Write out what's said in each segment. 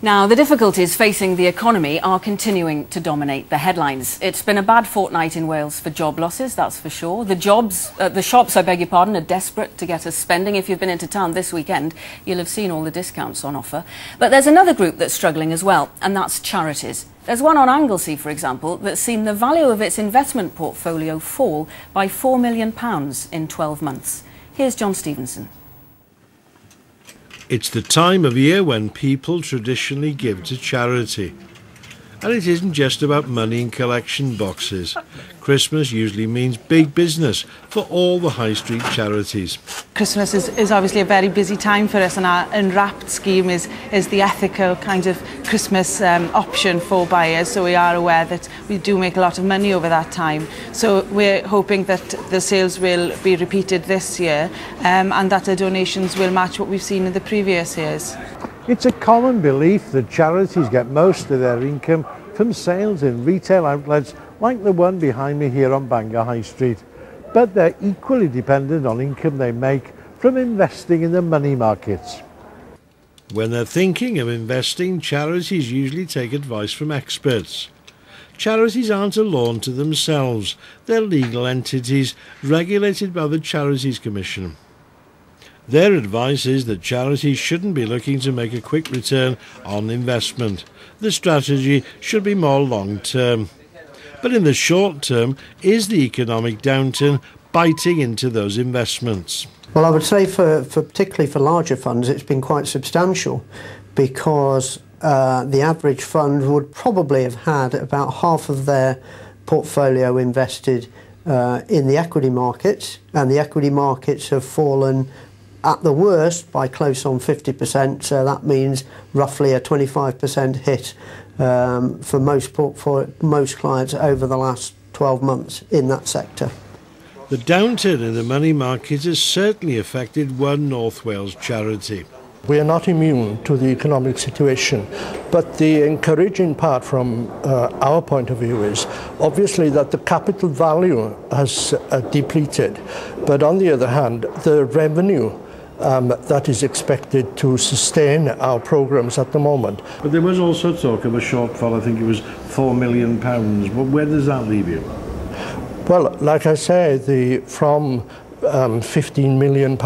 Now, the difficulties facing the economy are continuing to dominate the headlines. It's been a bad fortnight in Wales for job losses, that's for sure. The shops, are desperate to get us spending. If you've been into town this weekend, you'll have seen all the discounts on offer. But there's another group that's struggling as well, and that's Charities. There's one on Anglesey, for example, that's seen the value of its investment portfolio fall by £4 million in 12 months. Here's John Stevenson. It's the time of year when people traditionally give to charity. And it isn't just about money in collection boxes. Christmas usually means big business for all the high street charities. Christmas is obviously a very busy time for us, and our Unwrapped scheme is the ethical kind of Christmas option for buyers, so we are aware that we do make a lot of money over that time. So we're hoping that the sales will be repeated this year and that the donations will match what we've seen in the previous years. It's a common belief that charities get most of their income from sales in retail outlets like the one behind me here on Bangor High Street. But they're equally dependent on income they make from investing in the money markets. When they're thinking of investing, charities usually take advice from experts. Charities aren't a law unto themselves. They're legal entities regulated by the Charities Commission. Their advice is that charities shouldn't be looking to make a quick return on investment. The strategy should be more long-term. But in the short term, is the economic downturn biting into those investments? Well, I would say particularly for larger funds, it's been quite substantial, because the average fund would probably have had about half of their portfolio invested in the equity markets, and the equity markets have fallen at the worst by close on 50%, so that means roughly a 25% hit for most clients over the last 12 months in that sector. The downturn in the money market has certainly affected one North Wales charity. We are not immune to the economic situation, but the encouraging part from our point of view is obviously that the capital value has depleted, but on the other hand, the revenue that is expected to sustain our programmes at the moment. But there was also talk of a shortfall, I think it was £4 million. Well, where does that leave you? Well, like I say, from £15 million,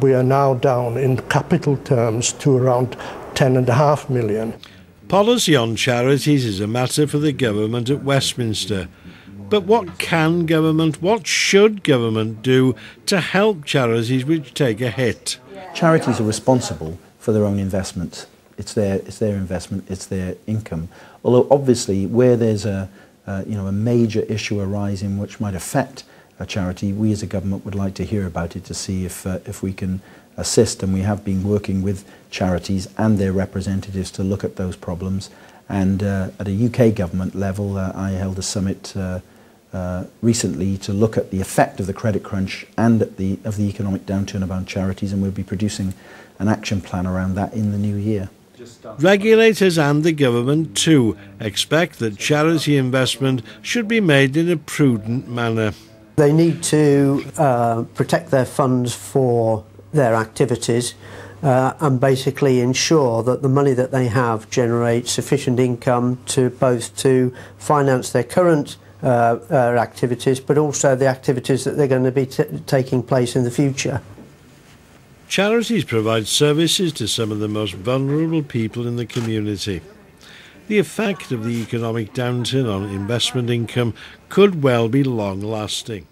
we are now down in capital terms to around £10.5 million. Policy on charities is a matter for the government at Westminster. But what can government, what should government do to help charities which take a hit? Charities are responsible for their own investment. It's their investment, it's their income. Although obviously where there's a major issue arising which might affect a charity, we as a government would like to hear about it to see if we can assist, and we have been working with charities and their representatives to look at those problems. And at a UK government level, I held a summit recently to look at the effect of the credit crunch and of the economic downturn about charities, and we'll be producing an action plan around that in the new year. Regulators and the government too expect that charity investment should be made in a prudent manner. They need to protect their funds for their activities and basically ensure that the money that they have generates sufficient income to both to finance their current activities, but also the activities that they're going to be taking place in the future. Charities provide services to some of the most vulnerable people in the community. The effect of the economic downturn on investment income could well be long-lasting.